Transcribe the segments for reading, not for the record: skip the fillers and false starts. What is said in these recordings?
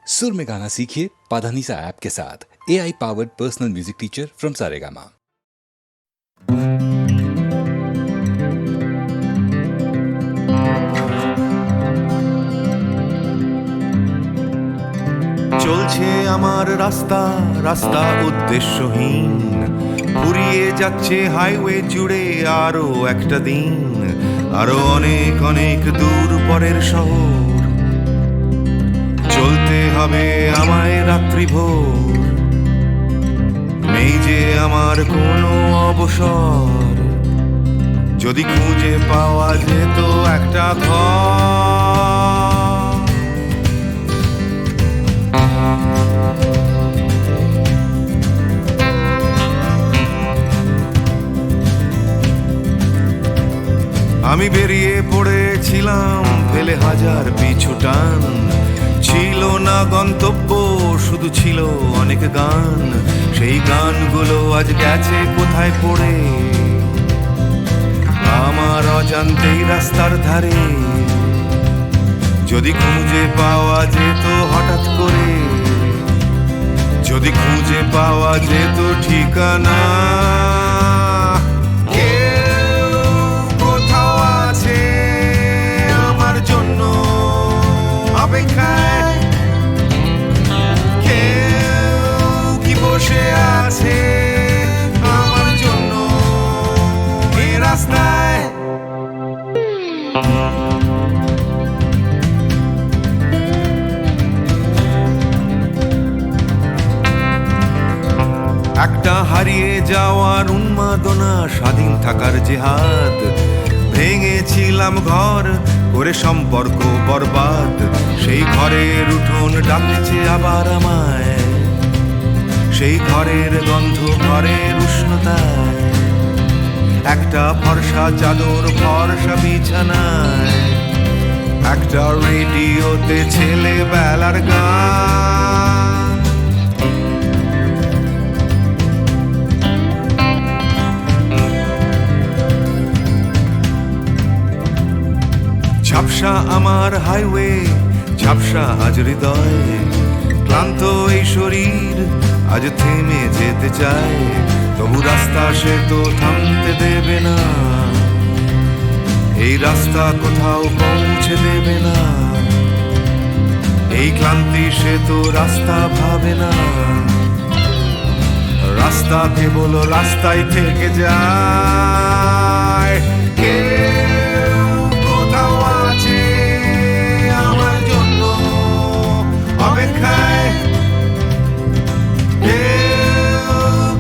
सुर में गाना सीखिए पाधानीसा ऐप के साथ। AI powered personal music teacher from Saregama. চলছে আমার রাস্তা রাস্তা উদ্দেশ্যহীন, ফুরিয়ে যাচ্ছে হাইওয়ে জুড়ে আরো একটা দিন, আরো অনেক অনেক দূর পরের শহর। চলতে হবে আমায় রাত্রি ভোর, নেই যে আমার কোনো অবসর। যদি খুঁজে পাওয়া যেত একটা ঘর, আমি বেরিয়ে পড়েছিলাম ফেলে হাজার পিছু টান। ছিল না গন্তব্য, শুধু ছিল অনেক গান। সেই গানগুলো আজ গেছে কোথায় পড়ে, আমার অজান্তেই রাস্তার ধারে। যদি খুঁজে পাওয়া যেত হঠাৎ করে, যদি খুঁজে পাওয়া যেত ঠিকানা। অপেক্ষায় কেউ কি বসে আছে আমার জন্য এই রাস্তায়। একটা হারিয়ে যাওয়ার উন্মাদনা, স্বাধীন থাকার জেহাদ। ভেঙেছিলাম ঘর করে সম্পর্ক বরবাদ, সেই ঘরের উঠোন ডাকছে আবার আমায়। সেই ঘরের গন্ধ, ঘরের উষ্ণতায়, একটা ফর্সা চাদর, ফর্সা বিছানায়, একটা রেডিওতে ছেলেবেলার গান। ঝাপসা আমার হাইওয়ে, ঝাপসা আজ হৃদয়। ক্লান্ত এই শরীর আজ থেমে যেতে চায়, তবু রাস্তা সে তো থামতে দেবে না। এই রাস্তা কোথাও পৌঁছে দেবে না। এই ক্লান্তি সে তো রাস্তা ভাবে না। রাস্তা কেবল রাস্তায় থেকে যায়। অপেক্ষায় কেউ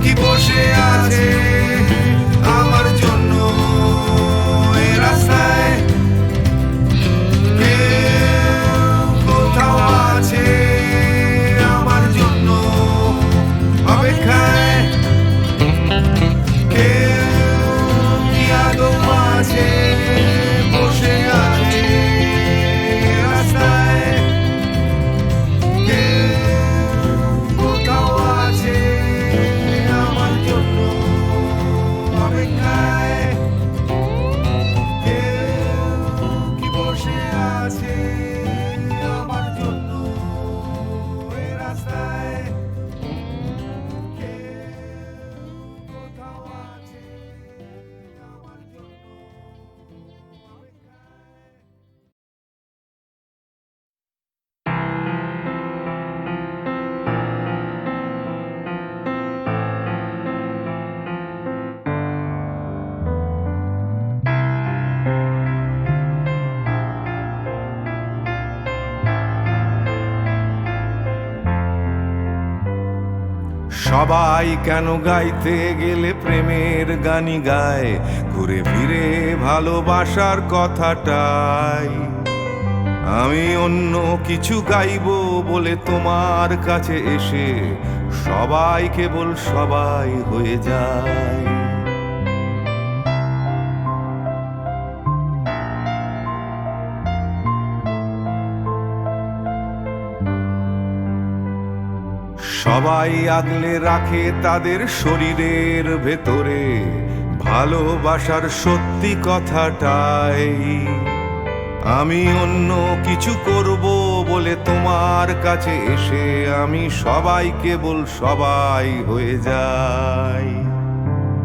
কি বসে আছে আমার জন্য এই রাস্তায়। কেউ কোথাও আছে আমার জন্য অপেক্ষায়। কেউ কি আদৌ আছে বসে আছে রাস্তায়। সবাই কেন গাইতে গেলে প্রেমের গানই গায়, ঘুরে ফিরে ভালোবাসার কথাটাই। আমি অন্য কিছু গাইবো বলে তোমার কাছে এসে সবাই কেবল সবাই হয়ে যায়। সবাই আগলে রাখে তাদের শরীরের ভেতরে ভালোবাসার সত্যি কথাটাই। আমি অন্য কিছু করব বলে তোমার কাছে এসে আমি সবাই কেবল সবাই হয়ে যাই।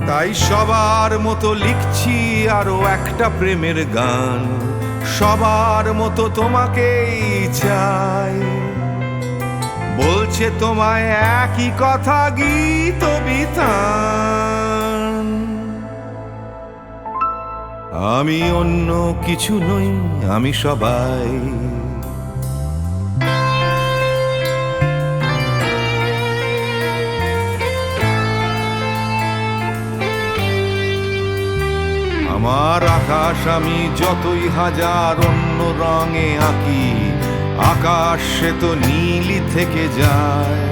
তাই সবার মতো লিখছি আরো একটা প্রেমের গান, সবার মতো তোমাকেই চাই। বলছে তোমায় একই কথা গীত বিতান। আমি অন্য কিছু নই, আমি সবাই। আমার আকাশ আমি যতই হাজার অন্য রঙে আঁকি, আকাশ সে তো নীলই থেকে যায়।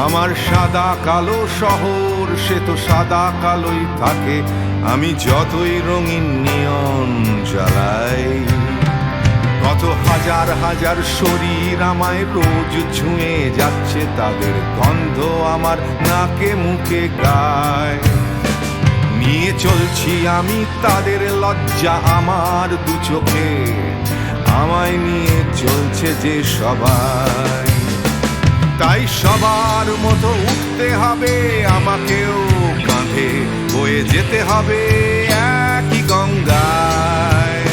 আমার সাদা কালো শহর সে তো সাদা কালোই থাকে, আমি যতই রঙিন নিয়ন জ্বালাই। কত হাজার হাজার শরীর আমায় রোজ ছুঁয়ে যাচ্ছে, তাদের গন্ধ আমার নাকে মুখে গায়। নিয়ে চলছি আমি তাদের লজ্জা আমার দু চোখে, আমায় নিয়ে চলছে যে সবাই। তাই সবার মতো উঠতে হবে আমাকেও, কাঁধে বয়ে যেতে হবে একই গঙ্গায়।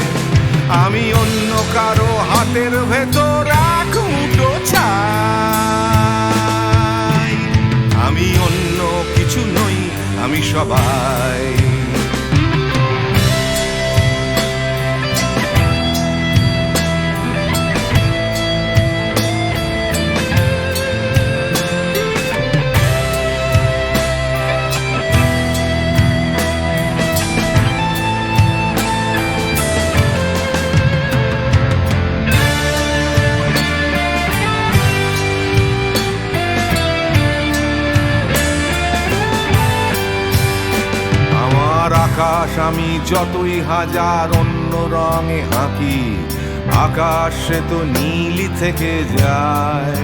আমি অন্য কারো হাতের ভেতর এক মুঠো ছাই। আমি অন্য কিছু নই, আমি সবাই। আকাশ আমি যতই হাজার অন্য রঙে আঁকি, আকাশ সে তো নীলই থেকে যায়।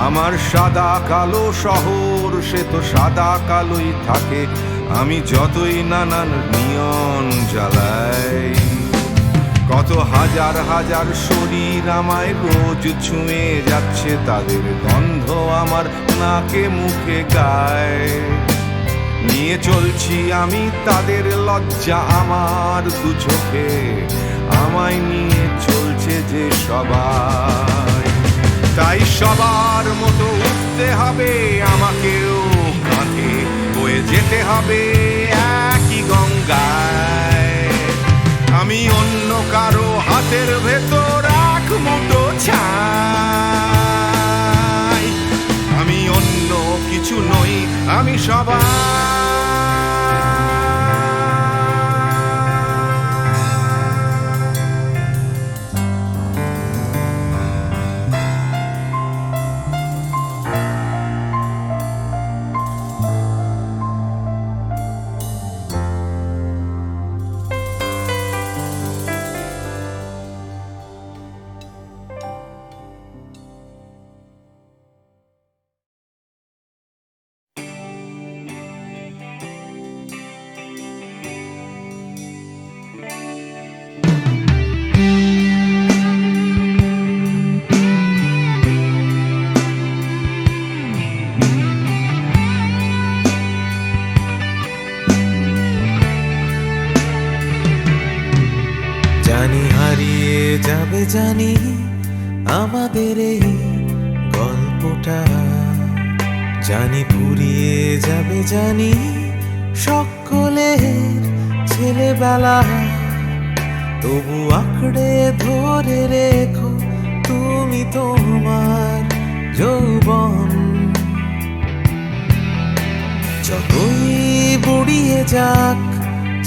আমার সাদা কালো শহর সে তো সাদা কালোই থাকে, আমি যতই নানান নিয়ন জ্বালাই। কত হাজার হাজার শরীর আমায় রোজ ছুঁয়ে যাচ্ছে, তাদের গন্ধ আমার নাকে মুখে গায়। নিয়ে চলছি আমি তাদের লজ্জা আমার দু চোখে, আমায় নিয়ে চলছে যে সবাই। তাই সবার মতো উঠতে হবে আমাকেও, কাঁধে বয়ে যেতে হবে একই গঙ্গায়। আমি অন্য কারো হাতের ভেতর এক মুঠো ছাই। আমি অন্য কিছু নই, আমি সবাই। জানি হারিয়ে যাবে, জানি আমাদের এই গল্পটা, জানি ফুরিয়ে যাবে, জানি সকলের ছেলেবেলা। তবু আঁকড়ে ধরে রেখো তুমি তোমার যৌবন। যতই বুড়িয়ে যাক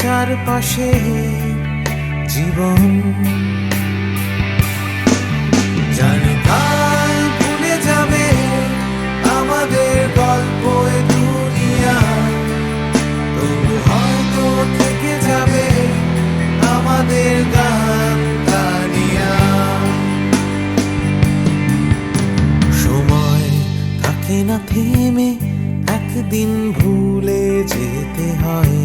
চারপাশে জীবন, জানি কাল ভুলে যাবে আমাদের গল্প এ দুনিয়া। তবু হয়তো থেকে যাবে আমাদের গান গানিয়া। সময় থাকে না থেমে, একদিন ভুলে যেতে হয়।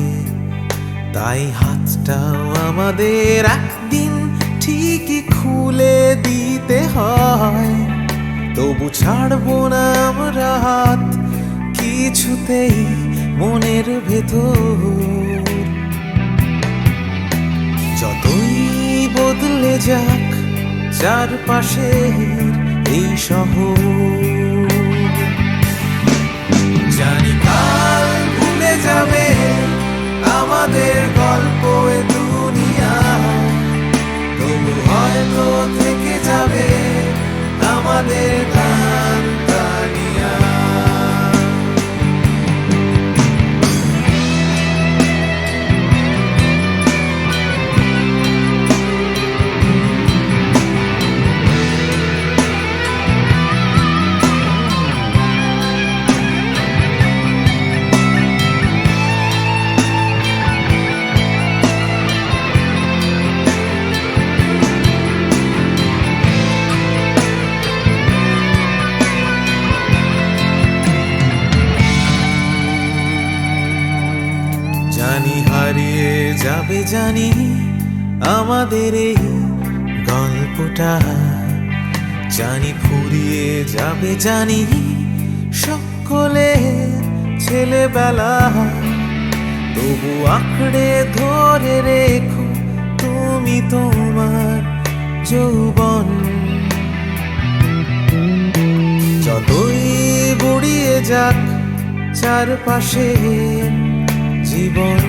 তাই হাতটাও আমাদের একদিন ঠিকই খুলে দিতে হয়, তবু ছাড়বো না আমরা হাত কিছুতেই মনের ভেতর। যতই বদলে যাক চারপাশের এই শহর, জানি কাল ভুলে যাবে আমাদের গল্প এ দুনিয়া, তবু হয়তো থেকে যাবে আমাদের গান গানিয়া। জানি হারিয়ে যাবে, জানি আমাদের এই গল্পটা, জানি ফুরিয়ে যাবে, জানি সকলের ছেলেবেলা, তবু আঁকড়ে ধরে রেখো তুমি তোমার যৌবন। যতই বুড়িয়ে যাক চারপাশে জীবন,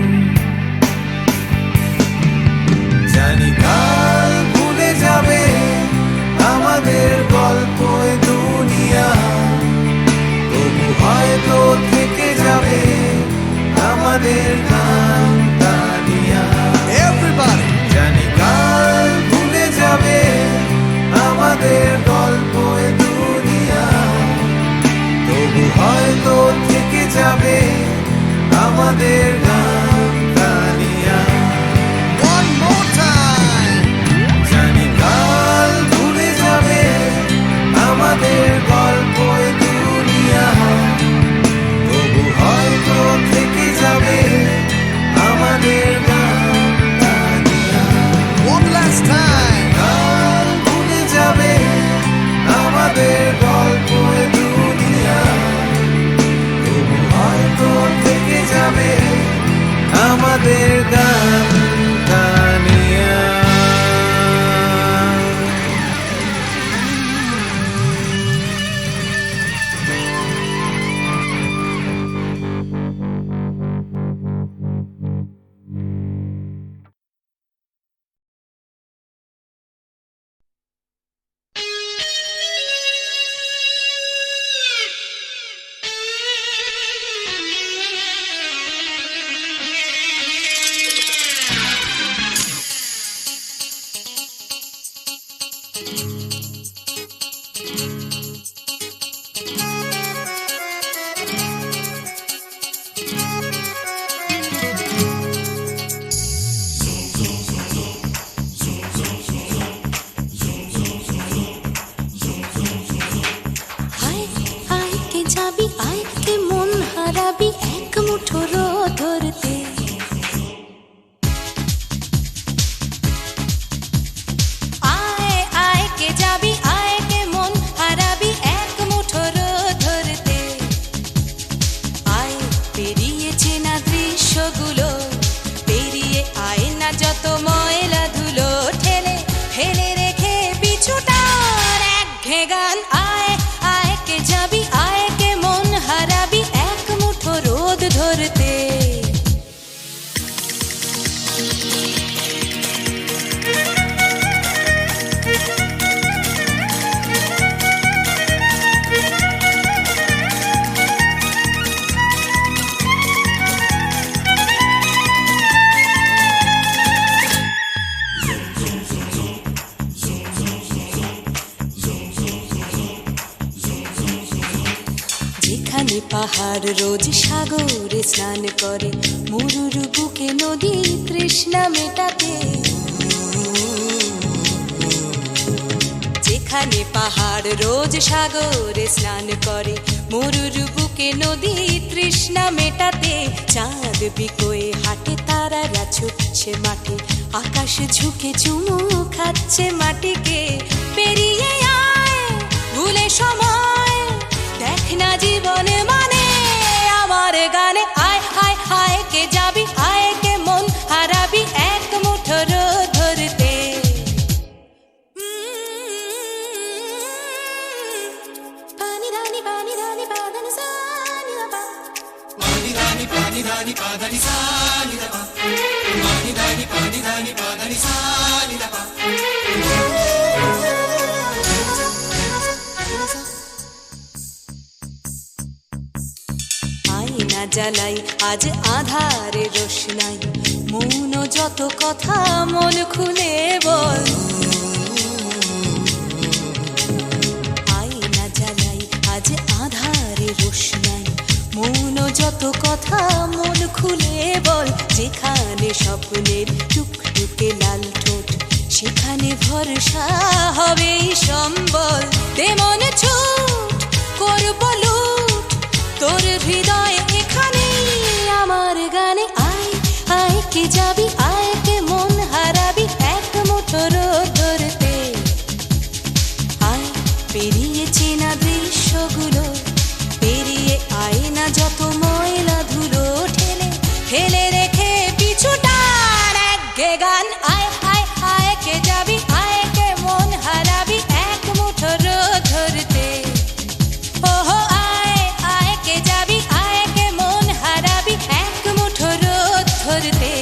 জানি কাল ভুলে যাবে আমাদের গল্প এ দুনিয়া, তবু হয়তো থেকে যাবে আমাদের গান গানিয়া। Everybody! জানি কাল ভুলে যাবে আমাদের গল্প এ দুনিয়া, তবু হয়তো থেকে যাবে আমাদের গান গানিয়া। One more time! জানি কাল ভুলে যাবে আমাদের গল্প এ দুনিয়া, তবু হয়তো থেকে যাবে আমাদের গান গানিয়া। One last time! কাল ভুলে যাবে আমাদের গল্প এ দুনিয়া, তবু হয়তো থেকে যাবে আমাদের গান গানিয়া। পাহাড় রোজ সাগরে স্নান করে, মরুর বুকে নদী তৃষ্ণা মেটাতে। যেখানে পাহাড় রোজ সাগরে স্নান করে, মরুর বুকে নদী তৃষ্ণা মেটাতে। চাঁদ বিকোয়ে হাটে তারারা ছুট ফেলছে মাটি, আকাশ ঝুঁকে চুমু খাচ্ছে মাটিকে। পেরিয়ে আয় ভুলে সময়, দেখ না জীবনে মানে আমার গানে। আয় হায় হায় কে যাবি, আয় কে মন হারাবি এক মুঠো রোদ ধরতে। পানি ধানি পাদানি সানি দাপা, পানি ধানি পাদানি সানি দাপা, পানি ধানি পাদানি সানি দাপা। আয়না জ্বালাই আজ আধারে রোশনাই, মন যত কথা মন খুলে বল। আয়না জ্বালাই আজ আধারে রোশনাই, মন যত কথা মন খুলে বল। যেখানে স্বপ্নের টুকটুকে লাল ঠোঁট, সেখানে ভরসা হবে সম্বল। তেমন ছুট করব লুট তোর হৃদয় এখানে আমার গানে। আয় আয় কে যাবি, আয় কে মন হারাবি এক মুঠো রোদ ধরতে। আয় পেরিয়ে চেনা দৃশ্যগুলো, পেরিয়ে আয় না যত ময়লা ধুলো, ঠেলে ফেলে রেখে পিছুটার একঘে গান। আয় আয় আয় কে যাবি, আয় কে মন হারাবি এক মুঠো রোদ ধরতে। ওহো আয় আয় কে যাবি, আয় কে মন হারাবি এক মুঠো রোদ ধরতে।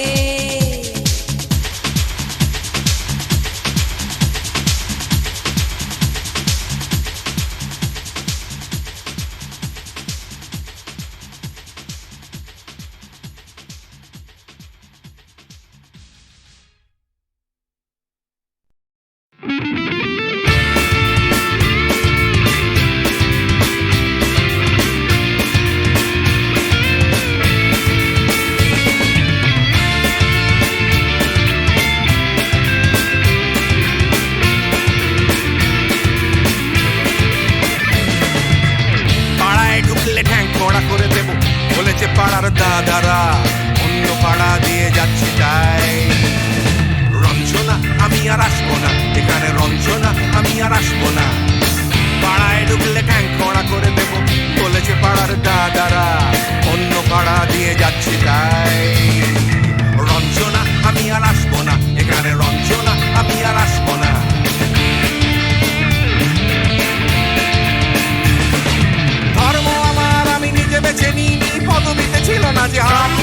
পাড়ায় ঢুকলে ঠ্যাং কড়া করে দেব বলেছে পাড়ার দাদারা, অন্য পাড়া দিয়ে যাচ্ছি তাই। রঞ্জনা আমি আর আসবো না, এখানে রঞ্জনা আমি আর আসবো না। পাড়ায় ঢুকলে ঠ্যাং কড়া করে দেব বলেছে পাড়ার দাদারা, অন্য পাড়া দিয়ে যাচ্ছি তাই। রঞ্জনা আমি আর আসবো না, এখানে রঞ্জনা আমি আর আসবো না। ধর্ম আমার আমি নিজে বেছে নিইনি, পদবিতে ছিল না যে হাত।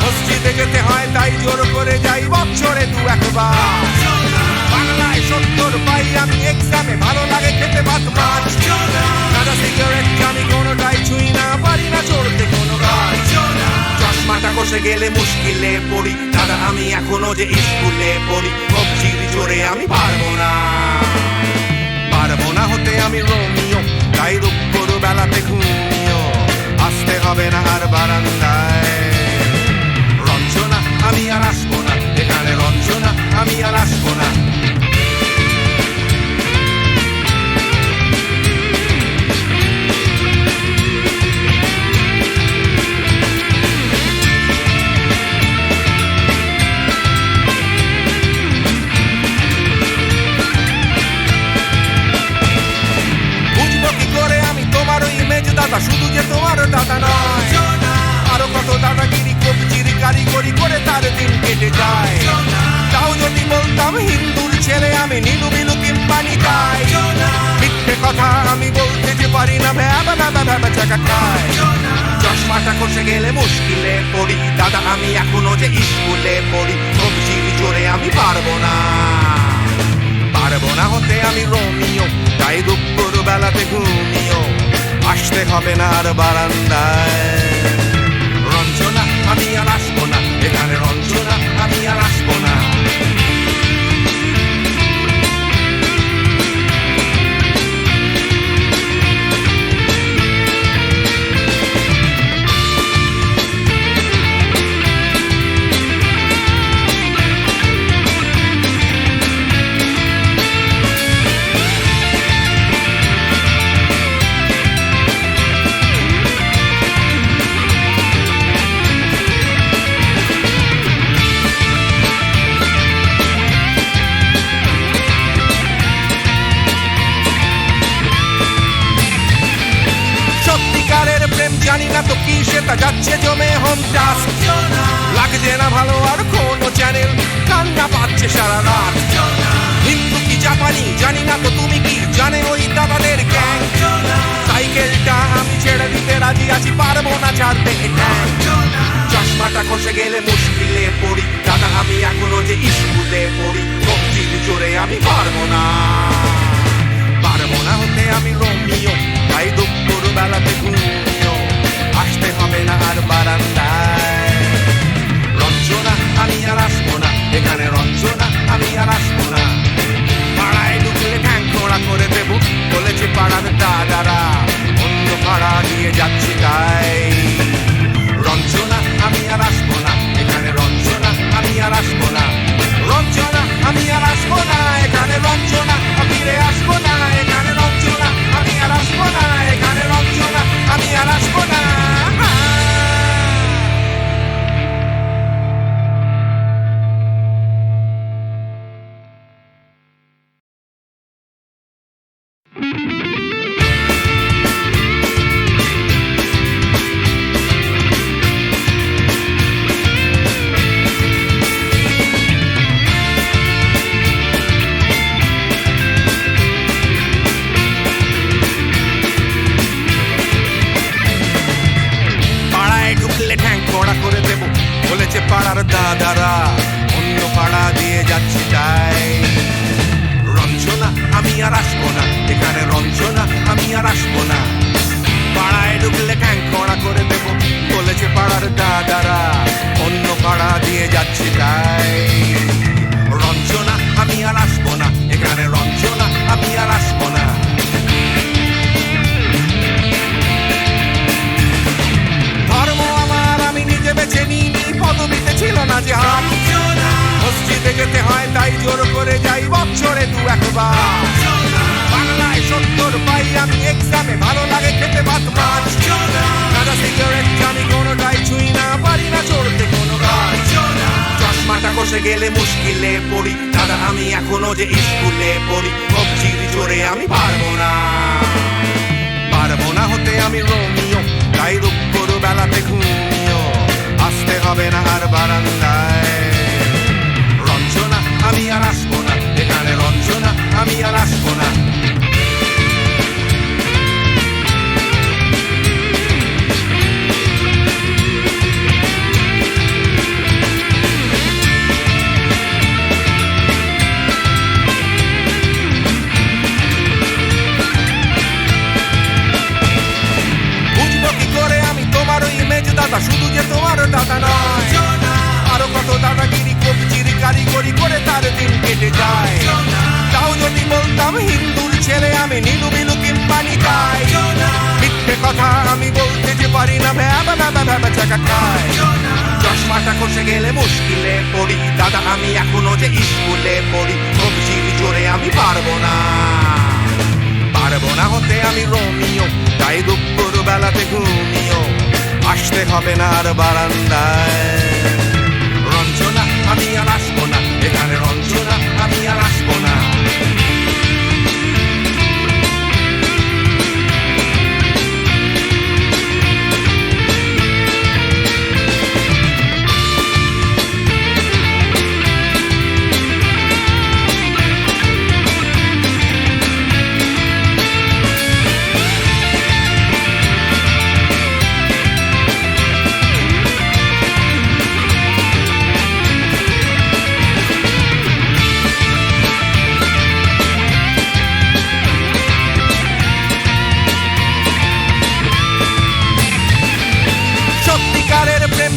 মসজিদে যেতে হয় তাই জোর করে যাই বছরে দু একবার। বাংলায় 70 পাই আমি এক্সামে, ভালো লাগে খেতে ভাত মাছ। দাদা সিগারেট আমি কোনোটাই ছুঁই না, পারি না চড়তে কোনো গাছ। চশমাটা কষে গেলে মুশকিলে পড়ি, দাদা আমি এখনো যে স্কুলে পড়ি। কবজির জোরে আমি পারবো না, পারবো না হতে আমি রোমিও, তাই দুপুর বেলাতে ঘুমিও। আসতে হবে না আর বারান্দায়। রঞ্জনা আমি আর আসবো না, এখানে রঞ্জনা আমি আর আসবো না। বুঝবো কি করে আমি তোমার ওই মেজ দাদা, শুধু যে তোমার দাদা নয়, আরো কত দাদাগিরি কবজির কারিগরি করে তার দিন কেটে যায়। তাও যদি বলতাম হিন্দুর ছেলে আমি, নীলু বিলু কিংবা নিতাই। মিথ্যে কথা আমি বলতে যে পারি না, ভ্যাবা ভ্যাবা ভ্যাবা চাকা খায়। চশমাটা কষে গেলে মুশকিলে পড়ি, দাদা আমি এখনো যে স্কুলে পড়ি। কবজির জোরে আমি পারবো না, পারবো না হতে আমি রোমিও, তাই দুপুর বেলাতে ঘুমিও। আসতে হবে না আর বারান্দায়। রঞ্জনা আমি আর আসবো না, এখানে রঞ্জনা আমি আর আসবো না। জানি না তো কি সেটা যাচ্ছে জমে হোম টাস্ক লাগছে না ভালো আর কোনো চ্যানেল কান্না পাচ্ছে সারা রাত হিন্দু কি জাপানি জানি না তো তুমি কি জানে ওই দাদাদের গ্যাং সাইকেলটা আমি ছেড়ে দিতে রাজি আছি পারবো না ছাড়তে এটা চশমাটা খসে গেলে মুশকিলে পড়ি দাদা আমি এখনো যে স্কুলে পড়ি কবজির জোরে আমি পারবো না হতে আমি রোমিও তাই দুপুর বেলাতে ঘুমিও আসতে হবে না আর বারান্দায় রঞ্জনা আমি আর আসবো না এখানে রঞ্জনা আমি আর আসবো না পাড়ায় ঢুকলে ঠ্যাং খোঁড়া করে দেবো বলেছে পাড়ার দাদারা অন্য পাড়া দিয়ে যাচ্ছি তাই রঞ্জনা আমি আর আসবো না এখানে রঞ্জনা আমি আর আসবো না রঞ্জনা আমি আর আসবো না এখানে রঞ্জনা ফিরে আসবো না এখানে রঞ্জনা আমি আর আসবো না এখানে রঞ্জনা আমি আর আসবো না পাড়ার দাদারা অন্য পাড়া দিয়ে যাচ্ছি তাই রঞ্জনা আমি আর আসবো না এখানে রঞ্জনা আমি আর আসবো না পাড়ায় ঢুকলে ঠ্যাং খোঁড়া করে দেবো বলেছে পাড়ার দাদারা অন্য পাড়া দিয়ে যাচ্ছি তাই রঞ্জনা আমি আর আসবো না এখানে রঞ্জনা আমি আর আসবো না ধর্ম আমার আমি নিজে বেছে নিই পদবিতে ছিল না যে হাত মসজিদে যেতে হয় তাই জোর করে যাই বছরে দু একবার বাংলায় 70 পাই আমি এক্সামে ভালো লাগে খেতে ভাত মাছ দাদা সিগারেট আমি কোনোটাই ছুঁই না পারি না চড়তে কোনো গাছ চশমাটা কষে গেলে মুশকিলে পড়ি দাদা আমি এখনো যে স্কুলে পড়ি কবজির জোরে আমি পারবো না হতে আমি রোমিও তাই দুপুর বেলাতে ঘুমিও আসতে হবে না আর বারান্দায় রঞ্জনা আমি আর আসবো না এখানে রঞ্জনা আমি আর আসবো না বুঝবো কি করে আমি তোমার ওই ইমেজ দাদা শুধু যে তোমার দাদা নয় আরো কত দাদাগিরি কবজির কারিগরি করে তার দিন কেটে যায় তাও যদি বলতাম হিন্দুর ছেলে আমি নীলু বিলু কিংবা নিতাই মিথ্যে কথা আমি বলতে যে পারি না ভ্যাবা ভ্যাবা ভ্যাবা চাকা খায় চশমাটা খসে গেলে মুশকিলে পড়ি দাদা আমি এখনো যে স্কুলে পড়ি কবজির জোরে আমি পারবো না হতে আমি রোমিও তাই দুপুর বেলাতে ঘুমিও আসতে হবে না আর বারান্দায় রঞ্জনা আমি আর আসবো না এখানে রঞ্জনা আমি আর আসবো না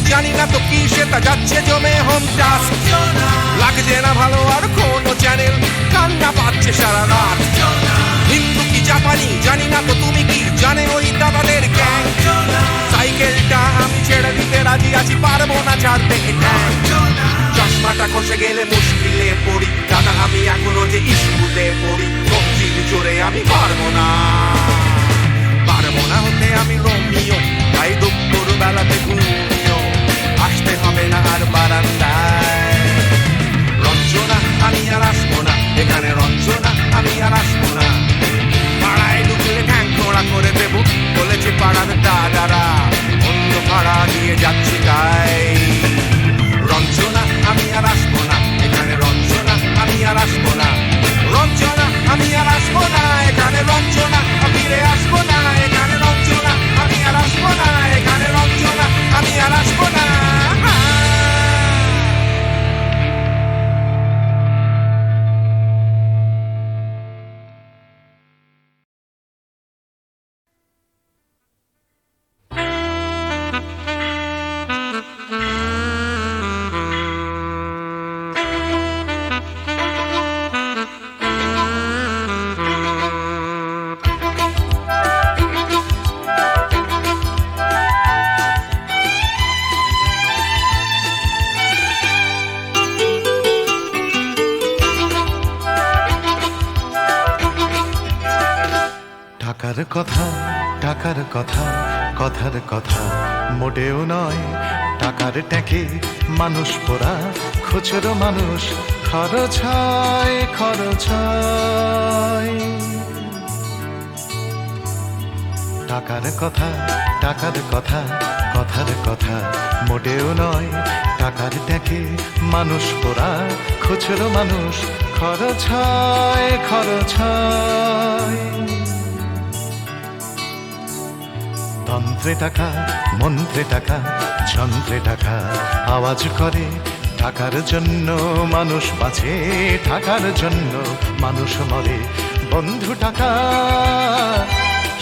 জানি না তো কি সেটা যাচ্ছে জমে হোম টাস্ক লাগছে না ভালো আর কোনো চ্যানেল কান্না পাচ্ছে সারা রাত হিন্দু কি জাপানি জানি না তো তুমি কি জানে ওই দাদাদের গ্যাং সাইকেলটা আমি ছেড়ে দিতে রাজি আছি পারবো না ছাড়তে এটা চশমাটা খসে গেলে মুশকিলে পড়ি দাদা আমি এখনো যে স্কুলে পড়ি কবজির জোরে আমি পারবো না হতে আমি রোমিও তাই দুপুর বেলাতে ঘুমিও আসতে হবে না আর বারান্দায় রঞ্জনা আমি আর আসবো না এখানে রঞ্জনা আমি আর আসবো না পাড়ায় ঢুকলে ঠ্যাং খোঁড়া করে দেবো বলেছে পাড়ার দাদারা টাকার কথা, টাকার কথা, কথার কথা মোটেও নয়। টাকার ট্যাঁকে মানুষ পোড়া, খুচরো মানুষ খরচ হয়, খরচ হয়। টাকার কথা, টাকার কথা, কথার কথা মোটেও নয়। টাকার ট্যাঁকে মানুষ পোড়া, খুচরো মানুষ খরচ হয়, খরচ হয়। তন্ত্রে টাকা, মন্ত্রে টাকা, যন্ত্রে টাকা আওয়াজ করে। টাকার জন্য মানুষ বাঁচে, টাকার জন্য মানুষ মরে। বন্ধু টাকা,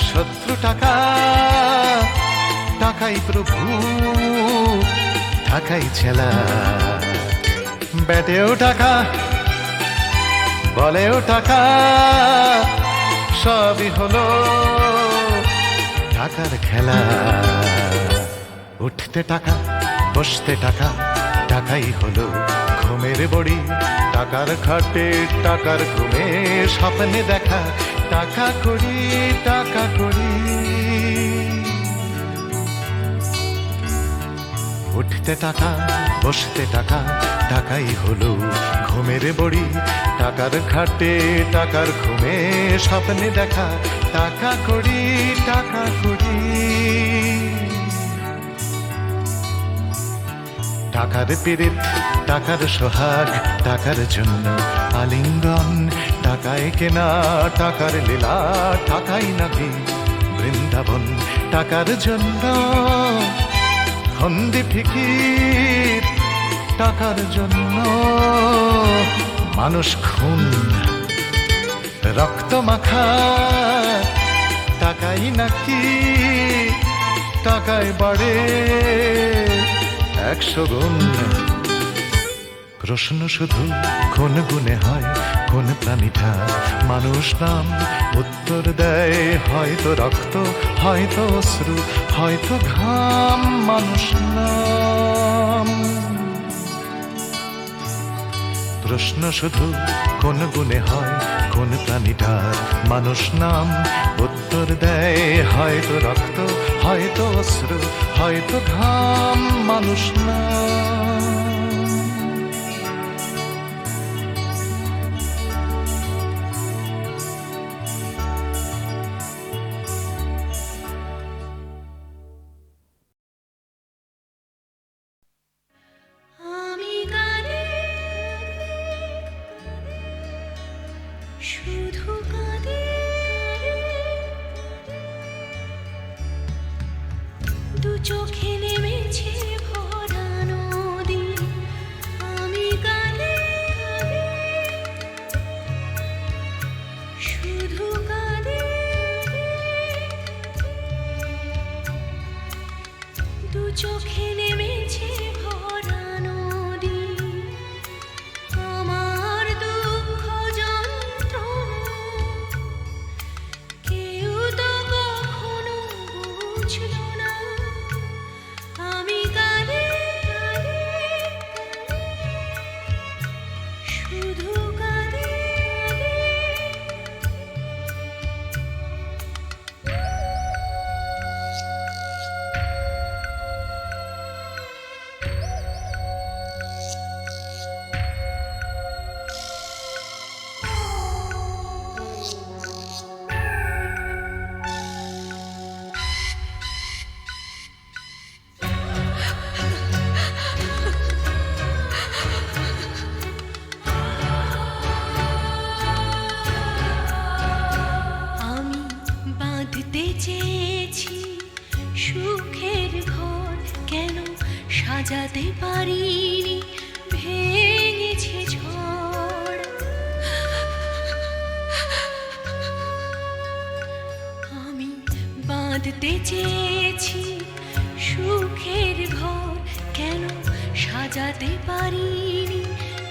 শত্রু টাকা, টাকাই প্রভু, টাকাই ছেলা। ব্যাটেও টাকা, বলেও টাকা, সবই হলো টাকার খেলা। উঠতে টাকা, বসতে টাকা, টাকাই হলো ঘুমের বড়ি। টাকার খাটে, টাকার ঘুমে স্বপ্নে দেখা, টাকা করি, টাকা করি। উঠতে টাকা, বসতে টাকা, টাকাই হলো ঘুমের বড়ি। টাকার খাটে, টাকার ঘুমে স্বপ্নে দেখা, টাকা করি, টাকা করি। টাকার পীড়িত, টাকার সোহাগ, টাকার জন্য আলিঙ্গন। টাকায় কেনা, টাকার লীলা, টাকাই নাকি বৃন্দাবন। টাকার জন্য ফন্দি ফিকির, টাকার জন্য মানুষ খুন, রক্ত মাখা। টাকাই নাকি, টাকায় বাড়ে 100 গুণ। প্রশ্ন শুধু কোন গুণে হয়, কোন প্রাণীটা মানুষ নাম? উত্তর দেয় হয়তো রক্ত, হয়তো অশ্রু, হয়তো ঘাম। মানুষ নাম। প্রশ্ন শুধু কোন গুণে হয়, কোন প্রাণীটার মানুষ নাম? উত্তর দেয় হয়তো রক্ত, হয়তো অশ্রু, হয়তো ঘাম। মানুষ নাম। আমি গানে শুধু কাঁদি, দু চোখে নেমেছে ভরা নদী। আমি গানে শুধু কাঁদি, দু চোখে নেমেছে ভরা নদী। আমার দুঃখ যন্ত্রণা কেউ তো কখনো বুঝলো না। আমি গানে শুধু কাঁদি। আমি বাঁধতে চেয়েছি সুখের ঘর, কেন সাজাতে পারিনি, ভেঙেছে ঝড়। আমি বাঁধতে চেয়েছি সুখের ঘর, কেন সাজাতে পারিনি,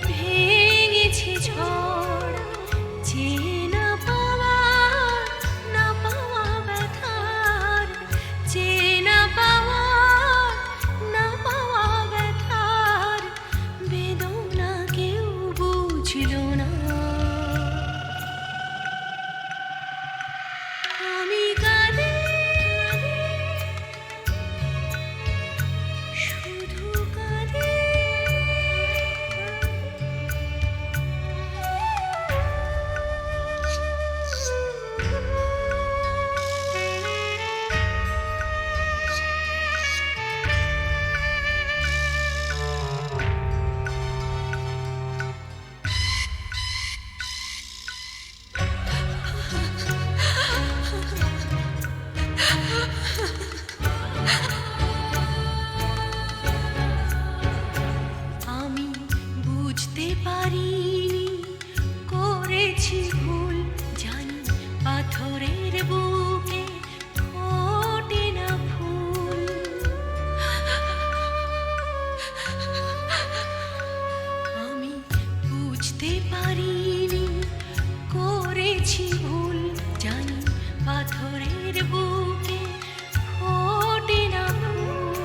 ভেঙেছে ঝড়। যে না পাওয়া, না পাওয়া ব্যথার, যে না পাওয়া, না পাওয়া ব্যথার বেদনা কেউ বুঝলো না। আমি বুকের বুকে ফোটে না ফুল,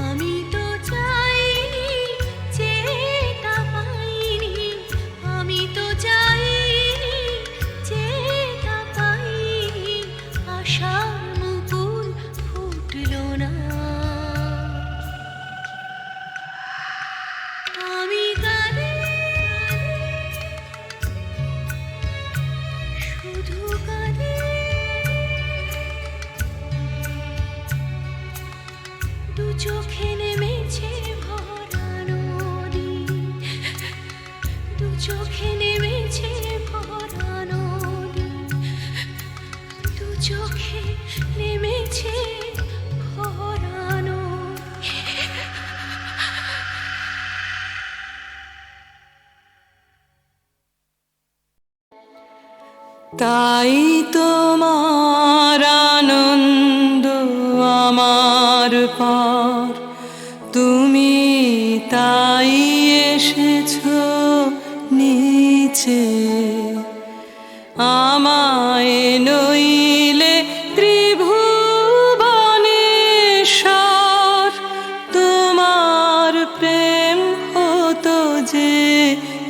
আমি তো চাইনি যেটা পাইনি, আমি তো চাইনি যেটা পাইনি, আশার মুকুল ফুটলো না। আমি কাঁদি শুধু কাঁদি, দু চোখে নেমেছে ভরা নদী, দু চোখে নেমেছে ভরা নদী, দু চোখে নেমেছে ভরা নদী। তাই তোমার আনন্দ আমার পর, তুমি তাই এসেছো নিচে, আমায় নইলে ত্রিভুবনেশ্বর, তোমার প্রেম হতো যে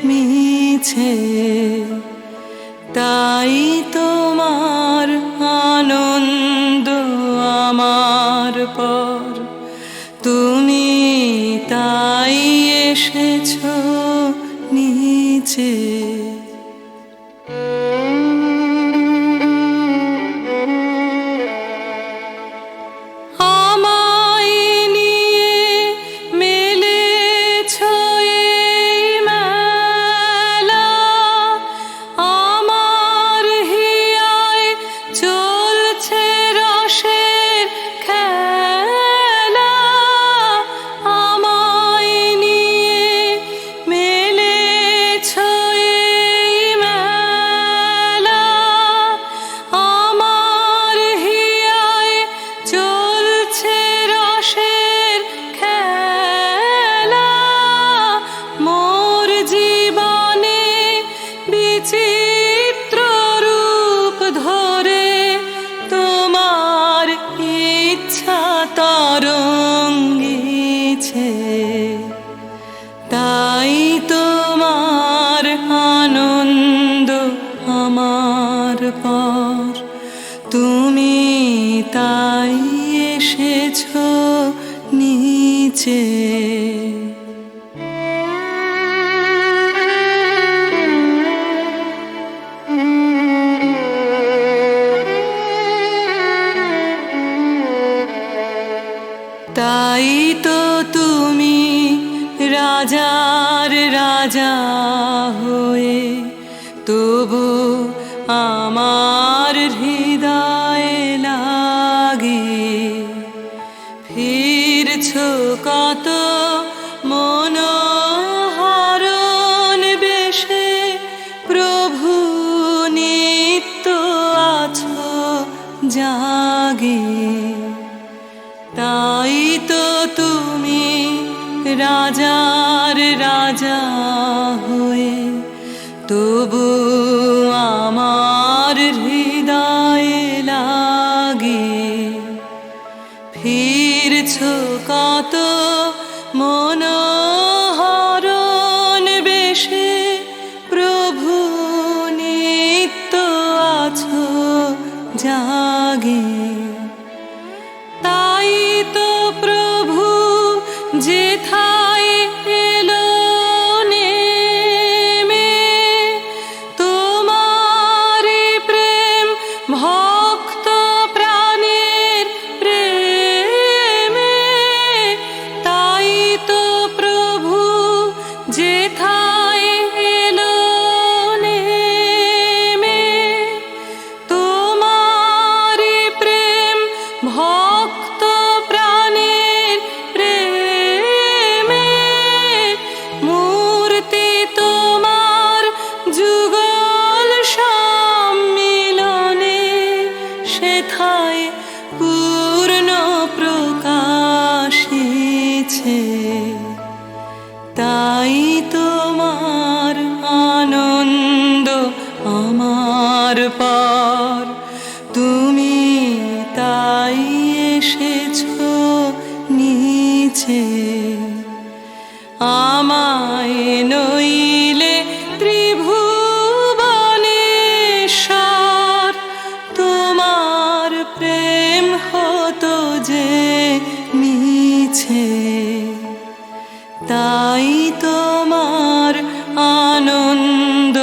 মিছে। তাই তোমার আনন্দ আমার পর, তুমি তাই এসেছো নিচে। আমায় নিয়ে মেলেছো এই মেলা, আমার হিয়ায় চলছে রসের খেলা, আমায় নিয়ে মেলেছো এই মেলা, আমার হিয়ায় চলছে রসের খেলা, মোর জীবনে বিচিত্র রূপ ধরে তোমার ইচ্ছা তরঙ্গিছে। তাই তোমার আনন্দ আমার পর, তুমি তাই এসেছো নিচে। তাই তো তুমি রাজার রাজা হয়ে, তবু আমার হৃদয়ে লাগে ফিরছো কত মনোহরণ বেশে, প্রভু নিত্য আছো জাগে। তাই তো তুমি রাজার রাজা হয়ে, তবু আমার হৃদয়ে লাগে ফিরছো কত মনোহরণ বেশে, প্রভু নিত্য আছো জাগে। তাই তো প্রভু যেথায় এলো নেমে, তোমার প্রেম ভক্ত প্রাণের প্রেমে, তাই তো প্রভু যেথায় এলো নেমে, তোমার প্রেম ভক্ত প্রাণের প্রেমে, মূর্তি তোমার যুগল সম্মিলনে, সেথায় পূর্ণ প্রকাশিছে। তাই তোমার আনন্দ আমার পর, তুমি তাই এসেছো নিচে আমায় নইলে ত্রিভুবনেশ্বর তোমার প্রেম হতো যে মিছে তাই তোমার আনন্দ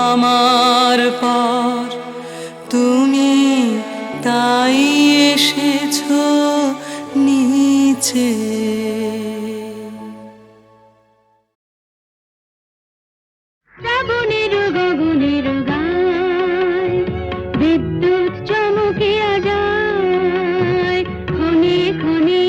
আমার পর তুমি তাই এসেছো নিচে শ্রাবণের গগনের গায় বিদ্যুৎ চমকিয়া যায় ক্ষণে ক্ষণে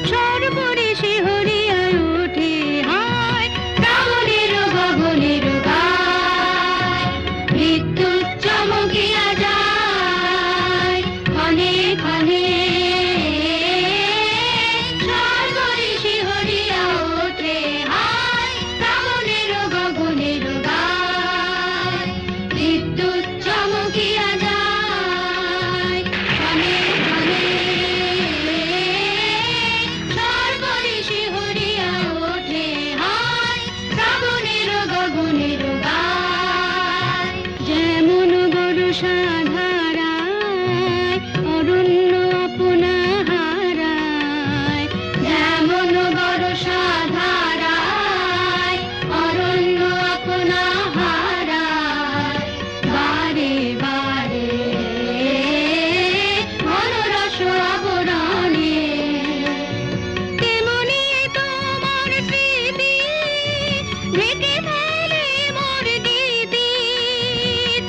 সর্বরেশে হরিয়া ওঠে হায় শ্রাবণের গগনের গায় বিদ্যুৎ চমকিয়া যায় ক্ষণে ক্ষণে সর্বরেশে হরিয়া ওঠে হায় শ্রাবণের গগনের গায় বিদ্যুৎ চমকিয়া যায় ক্ষণে ক্ষণে সর্বরেশে হরিয়া ওঠে হায় শ্রাবণের গগনের গায় যেমন বর্ষা ধারায় অরণ্য আপনা হারায় যেমন বর্ষা ধারায় অরণ্য আপনা হারায় বারে বারে মনোরস আবরণে তেমনি তোমার স্মৃতি ঢেকে ফেলে মোর গীতি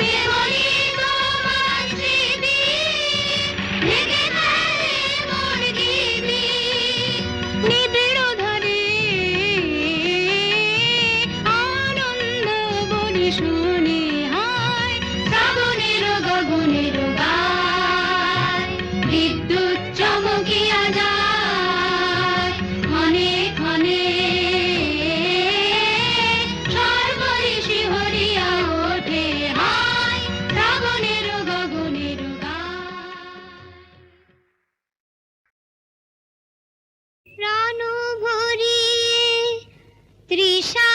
তেমনি তোমার স্মৃতি ঢেকে ফেলে মোর গীতি নিবিড় ধারে আনন্দ বলি শুনি হায় শ্রাবণের গগনের গায় বিদ্যুৎ চমকিয়া যায় ক্ষণে ক্ষণে সর্বরেশে হরিয়া ওঠে হায় শ্রাবণের গগনের গায় প্রাণ ভরিয়ে তৃষা